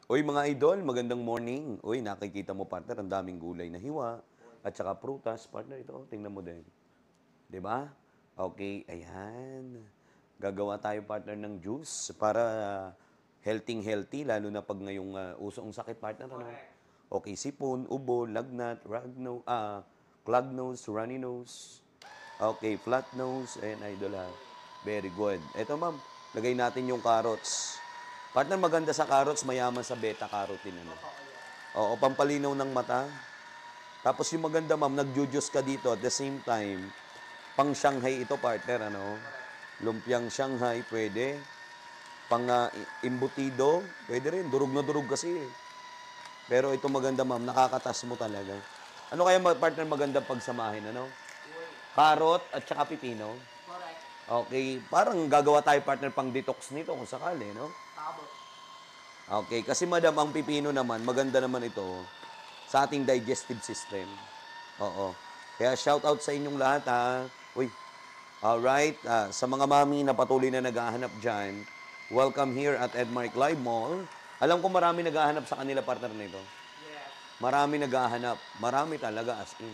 Uy, mga idol, magandang morning. Uy, nakikita mo, partner, ang daming gulay na hiwa at saka prutas. Partner, ito, tingnan mo din. 'Di ba? Okay, ayan. Gagawa tayo, partner, ng juice para healthy, lalo na pag ngayong usong sakit, partner, ano? Okay, sipon, ubo, lagnat, clog nose, runny nose. Okay, flat nose, and idol ha. Very good. Ito, ma'am, lagay natin yung carrots. Partner, maganda sa carrots, mayaman sa beta-carotene, ano? Oo, pampalinaw ng mata. Tapos yung maganda, ma'am, nagjujuice ka dito at the same time, pang Shanghai ito, partner, ano? Lumpiang Shanghai, pwede. Pang imbutido, pwede rin. Durog na durog kasi eh. Pero ito maganda, ma'am, nakakatas mo talaga. Ano kaya, partner, maganda pagsamahin, ano? Carrot at saka pipino. Correct. Okay, parang gagawa tayo, partner, pang detox nito kung sakali, no? Tama. Okay, kasi madam, ang pipino naman, maganda naman ito sa ating digestive system. Oo. Kaya shout out sa inyong lahat, ha. Uy, alright. Sa mga mami na patuloy na naghahanap dyan, welcome here at Edmark Live Mall. Alam ko marami naghahanap sa kanila, partner nito. Yes. Marami naghahanap. Marami talaga, as in.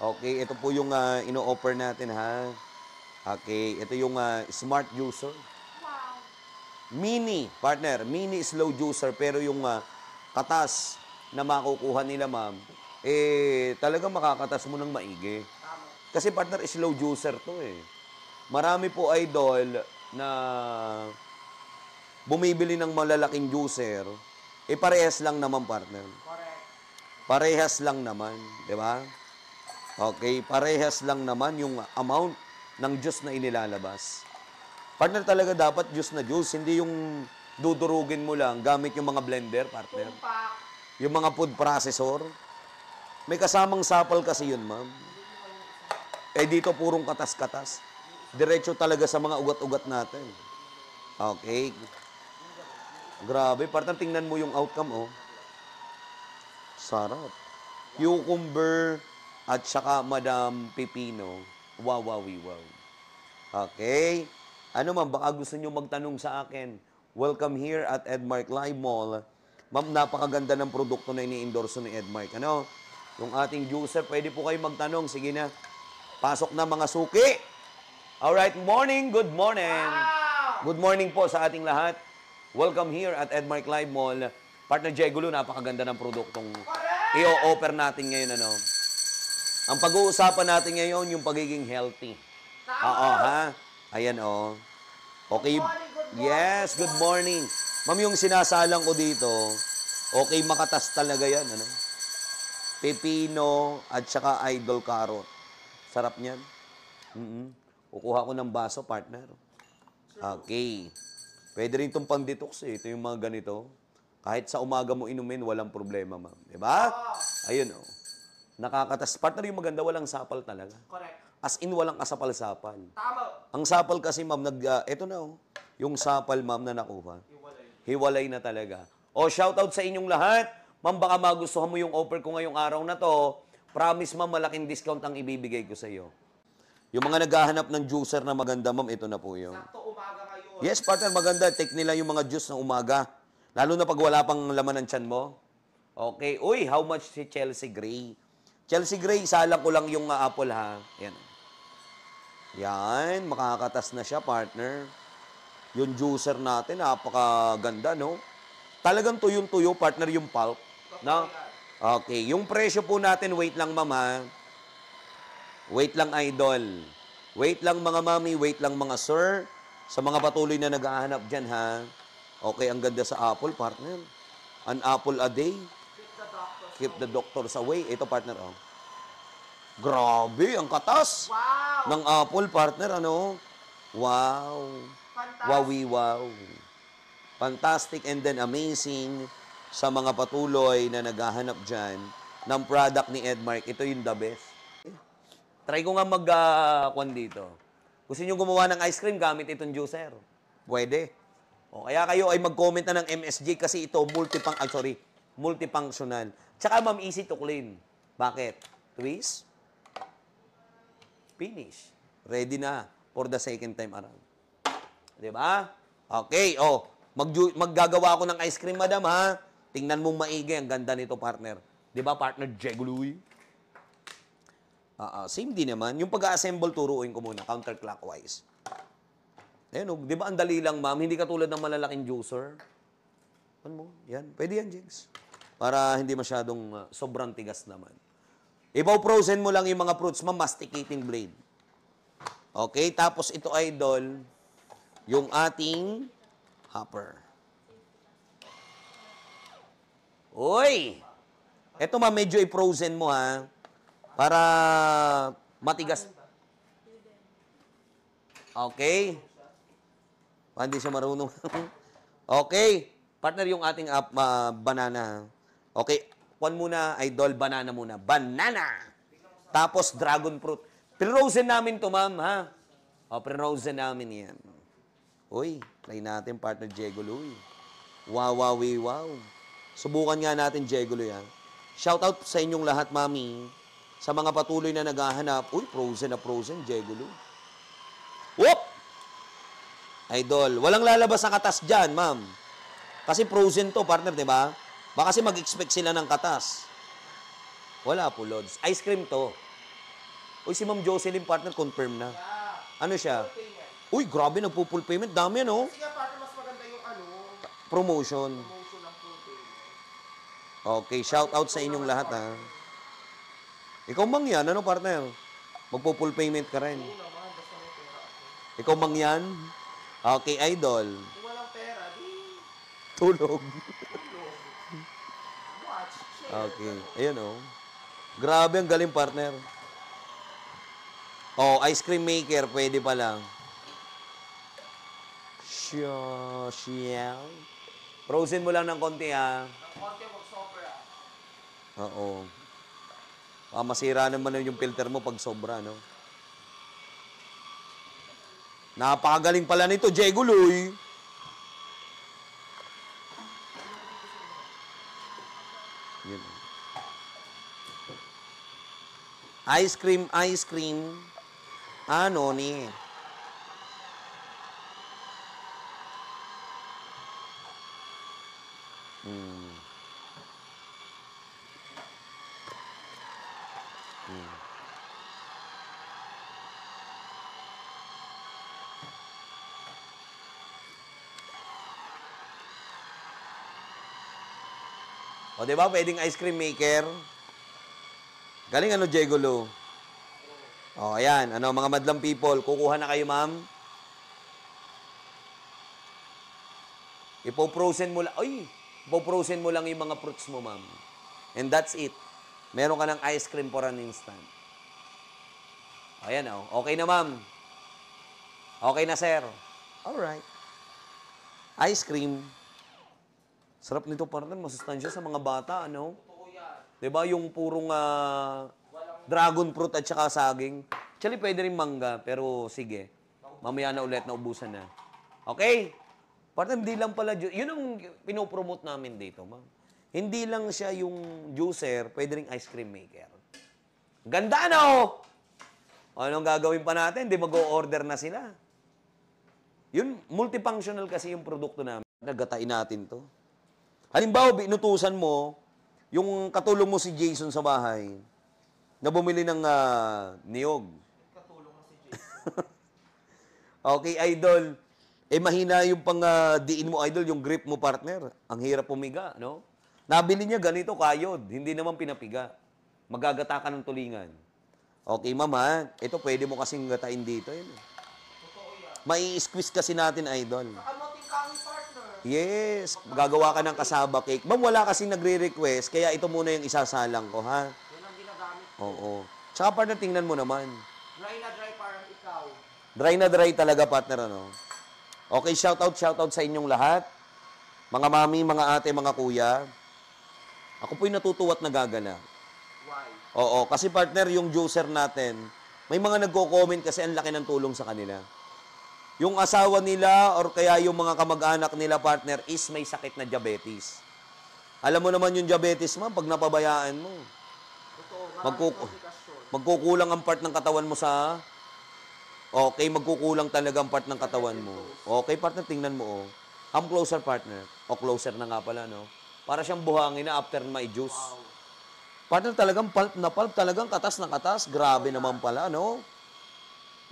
Okay, ito po yung ino-offer natin, ha. Okay, ito yung smart juicer. Wow. Mini, partner, mini slow juicer, pero yung katas na makukuha nila, ma'am, talagang makakatas mo ng maigi. Tama. Kasi, partner, slow juicer to eh. Marami po, idol, na bumibili ng malalaking juicer, parehas lang naman, partner. Correct. Parehas lang naman, di ba? Okay, parehas lang naman yung amount ng juice na inilalabas. Partner, talaga dapat juice na juice, hindi yung dudurugin mo lang gamit yung mga blender, partner. Tumpak. Yung mga food processor. May kasamang sapal kasi yun, ma'am. Dito purong katas-katas. Diretso talaga sa mga ugat-ugat natin. Okay. Grabe, partner, tingnan mo yung outcome, oh. Sarap. Cucumber at saka Madam Pipino. Wow, wow, wow. Okay. Ano, ma'am, baka gusto nyo magtanong sa akin. Welcome here at Edmark Live Mall. Ma'am, napakaganda ng produkto na ini-endorse ni Edmark. Ano? Yung ating juicer, pwede po kayo magtanong. Sige na. Pasok na, mga suki. Alright, morning, good morning. Wow. Good morning po sa ating lahat. Welcome here at Edmark Live Mall. Partner Jegulo, napakaganda ng produktong Correct. i-offer natin ngayon, ano? Ang pag-uusapan natin ngayon, yung pagiging healthy. Tama. Oo, ha? Ayan, oh. Okay. Good morning, good morning, Yes, good morning. Ma'am, yung sinasalang ko dito, okay, makatas talaga yan, ano? Pepino at saka idol carrot. Sarap niyan. Kukuha ko ng baso, partner. Okay. Pwede rin itong pang-detox eh. Ito yung mga ganito. Kahit sa umaga mo inumin, walang problema, ma'am. Diba? Ayun, oh. Nakakatas. Partner, yung maganda, walang sapal talaga. Correct. As in, walang kasapal-sapal. Tama. Ang sapal kasi, ma'am, eto na, oh. Yung sapal, ma'am, na nakuha. Iwalay. Hiwalay na talaga. O, shoutout sa inyong lahat. Ma'am, baka magustuhan mo yung offer ko ngayong araw na to. Promise, ma'am, malaking discount ang ibibigay ko sa iyo. Yung mga naghahanap ng juicer na maganda, ma'am, ito na po yun. Sakto umaga ngayon. Yes, partner, maganda. Take nila yung mga juice ng umaga. Lalo na pag wala pang laman ng tiyan mo. Okay. Uy, how much si Chelsea Gray? Chelsea Gray, isalang ko lang yung apple, ha. Yan. Yan, makakatas na siya, partner. Yung juicer natin, napakaganda, no? Talagang tuyong-tuyo, partner, yung pulp. No? Okay, yung presyo po natin, wait lang, ma'am, ha? Wait lang, idol. Wait lang, mga mami, wait lang, mga sir. Sa mga patuloy na naghahanap dyan, ha? Okay, ang ganda sa apple, partner. An apple a day. Keep the doctor. Keep the doctors away. Ito, partner, oh. Grabe, ang katas. Wow. Ng apple, partner, ano? Wow. Fantastic. Wowie, wow. Fantastic and then amazing sa mga patuloy na naghahanap dyan ng product ni Edmark. Ito yung the best. Try ko nga mag-kwan dito. Gusto nyo gumawa ng ice cream gamit itong juicer? Pwede. O kaya kayo ay mag-comment na ng MSG kasi ito multifunctional. Tsaka, ma'am, easy to clean. Bakit? Twist. Finish. Ready na for the second time around. Diba? Okay, oh. Maggagawa ako ng ice cream, madam, ha? Tingnan mo maigi. Ang ganda nito, partner. Di ba, partner Jeguloy? Same din naman. Yung pag-assemble, turuin ko muna, counterclockwise. Ayan, di ba ang dali lang, ma'am? Hindi katulad ng malalaking juicer. Ano mo? Yan. Pwede yan, Jigs. Para hindi masyadong sobrang tigas naman. Ipaw-frozen mo lang yung mga fruits, ma'am, masticating blade. Okay? Tapos ito, idol, yung ating hopper. Uy! Ito, ma'am, medyo i-frozen mo, ha? Para matigas. Okay? Hindi siya marunong. Okay. Partner, yung ating banana. Okay. Kuan muna, idol, banana muna. Banana! Tapos, dragon fruit. Pre-frozen namin to, ma'am, ha? Pre-frozen namin yan. Uy, try natin, partner Jeguloy. Wow, wow, wow. Subukan nga natin, Jeguloy, ha? Shoutout sa inyong lahat, mami. Sa mga patuloy na naghahanap. Uy, frozen na frozen, Jeguloy. Whoop! Idol, walang lalabas na katas dyan, ma'am. Kasi frozen to, partner, di ba? Baka kasi mag-expect sila ng katas. Wala po, Lods. Ice cream to. Uy, si Ma'am Jocelyn, partner, confirm na. Ano siya? Uy, grabe, nagpo-full payment. Dami yan, oh. Kasi nga, partner, mas maganda yung Promotion. promotion ng full payment. Okay, shout out sa inyong lahat, ha. Ikaw mang yan, ano, partner? Magpo-full payment ka rin. Oo naman, basta may pera ako. Ikaw mang yan? Okay, idol. Kung walang pera, di Tulog. tulog. Watch, share. Okay, ayan, oh. Grabe, ang galing, partner. Oh, ice cream maker, pwede pa lang. Siya. Frozen mo lang ng konti, ha. Ng konti mag-sober, Oo. Masira naman yung filter mo pag sobra, no? Napakagaling pala nito, Jeguloy. Yun. Ice cream. Ano ni? O, di ba? Pwedeng ice cream maker. Galing ano, Jegulo? O, ayan. Ano, mga madlang people, kukuha na kayo, ma'am. Ipo-frozen mo lang. Ay! Ipo-frozen mo lang yung mga fruits mo, ma'am. And that's it. Meron ka ng ice cream for an instant. Ayan, o. Okay na, ma'am. Okay na, sir. Alright. Ice cream. Sarap nito, partner. Masustansya sa mga bata, ano? Totoo yan. Diba yung purong dragon fruit at saka saging? Actually, pwede rin mangga, pero sige. Mamaya na ulit, naubusan na. Okay? Partner, hindi lang pala, yun ang pinopromote namin dito, ma'am. Hindi lang siya yung juicer, pwede rin ice cream maker. Ganda, no? Anong gagawin pa natin? Di mag-o-order na sila. Yun, multifunctional kasi yung produkto namin. Nagatain natin to. Halimbawa, inutusan mo, yung katulong mo si Jason sa bahay, na bumili ng niyog. Katulong na si Jason. Okay, idol. Mahina yung diin mo, idol, yung grip mo, partner. Ang hirap pumiga, no? Nabili niya ganito, kayod. Hindi naman pinapiga. Magagata ka ng tulingan. Okay, mama, ito pwede mo kasing gatain dito. Yun. Totoo yan. Mai-squeeze kasi natin, idol. Nakamoting kami, partner. Yes, gagawa ka ng kasaba cake. Ma'am, wala kasing nagre-request, kaya ito muna yung isasalang ko, ha? Yan ang ginagamit. Oo. Tsaka, partner, tingnan mo naman. Dry na dry parang ikaw. Dry na dry talaga, partner, ano? Okay, shoutout sa inyong lahat. Mga mami, mga ate, mga kuya. Ako po'y natutuwa at nagagala. Why? Oo, kasi partner, yung juicer natin, may mga nagko-comment kasi ang laki ng tulong sa kanila. Yung asawa nila or kaya yung mga kamag-anak nila, partner, is may sakit na diabetes. Alam mo naman yung diabetes, ma'am, pag napabayaan mo. Totoo, maraming komplikasyon. Magkukulang ang part ng katawan mo sa... Okay, magkukulang talaga ang part ng katawan mo. Okay, partner, tingnan mo, oh. Come closer, partner. O closer na nga pala, no? Para siyang buhangin na after may juice. Partner, talagang pulp na pulp. Talagang katas na katas. Grabe naman pala, no?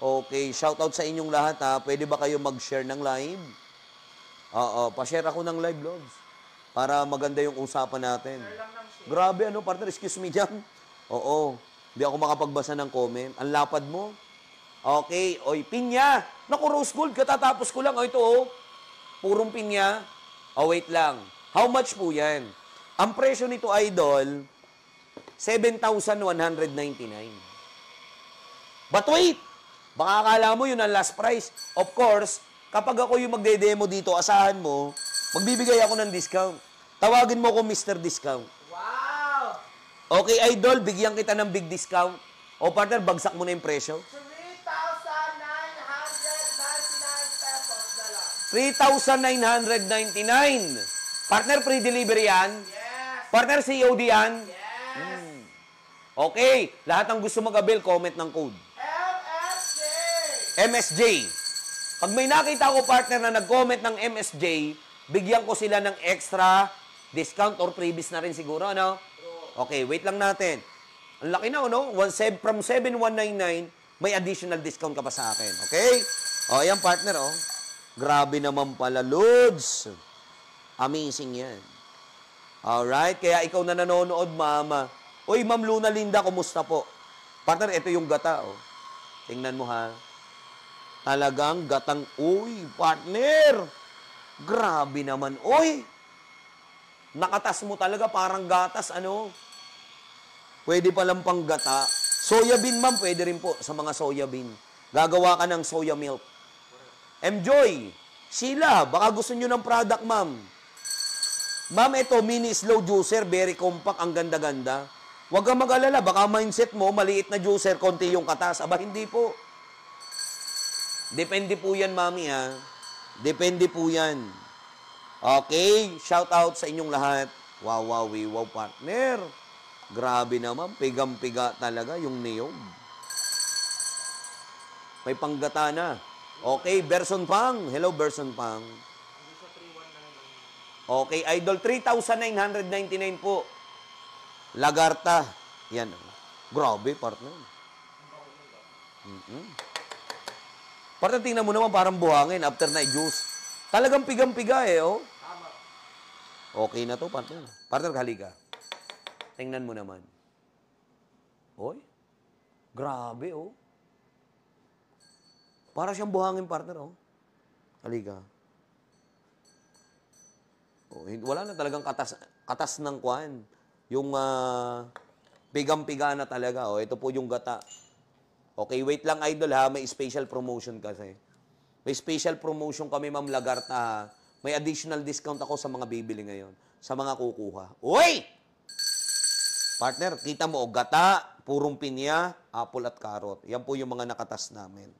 Okay, shoutout sa inyong lahat, ha? Pwede ba kayo mag-share ng live? Oo, pa-share ako ng live, Lods. Para maganda yung usapan natin. Grabe, ano, partner? Excuse me dyan. Oo, hindi ako makapagbasa ng comment. Ang lapad mo. Okay, oy, pinya. Naku, rose gold, katatapos ko lang. O, ito, oh. Purong pinya. Oh, wait lang. How much po yan? Ang presyo nito, idol, 7,199. But wait! Baka akala mo yun ang last price. Of course, kapag ako yung magde-demo dito, asahan mo, magbibigay ako ng discount. Tawagin mo ko Mr. Discount. Wow! Okay, idol, bigyan kita ng big discount. O, partner, bagsak mo na yung presyo. 3,999 pesos na lang. 3,999. Partner, free delivery yan? Yes! Partner, COD yan? Yes! Okay, lahat ng gusto mag-avail, comment ng code. MSJ! MSJ. Pag may nakita ko partner na nag-comment ng MSJ, bigyan ko sila ng extra discount or freebies na rin siguro, ano? Okay, wait lang natin. Ang laki na, ano? From 7,199, may additional discount ka pa sa akin. Okay? O, ayan partner, oh. Grabe naman pala, Lods. Amazing yan. Alright, kaya ikaw na nanonood, mama. Uy, Ma'am Luna Linda, kumusta po? Partner, ito yung gata, oh. Tingnan mo, ha. Talagang gatang, uy, partner. Grabe naman, uy. Nakatas mo talaga, parang gatas, ano. Pwede palang pang gata. Soya bean, ma'am, pwede rin po sa mga soya bean. Gagawa ka ng soya milk. Joy, Sheila, baka gusto nyo ng product, ma'am. Ma'am, ito, mini slow juicer, very compact, ang ganda-ganda. Huwag kang mag-alala, baka mindset mo, maliit na juicer, konti yung katas. Aba, hindi po. Depende po yan, mami, ha? Depende po yan. Okay, shout out sa inyong lahat. Wow, wow, wow, partner. Grabe naman, pigang-piga talaga yung niyog. May panggata na. Okay, Berson Pang. Hello, Berson Pang. Okay, idol, 3,999 po. Lagarta. Yan. Grabe, partner. Partner, tingnan mo naman parang buhangin after na juice. Talagang pigang-piga eh, oh. Okay na to, partner. Partner, halika. Tingnan mo naman. Oy. Grabe, oh. Para siyang buhangin, partner, oh. Halika. Oh, wala na talagang katas ng kwan. Yung pigang-piga na talaga. Oh, ito po yung gata. Okay, wait lang, idol, ha. May special promotion kasi. May special promotion kami, Ma'am Lagarta, ha. May additional discount ako sa mga bibili ngayon. Sa mga kukuha. Uy! Partner, kita mo, gata, purong pinya, apple at carrot. Yan po yung mga nakatas namin.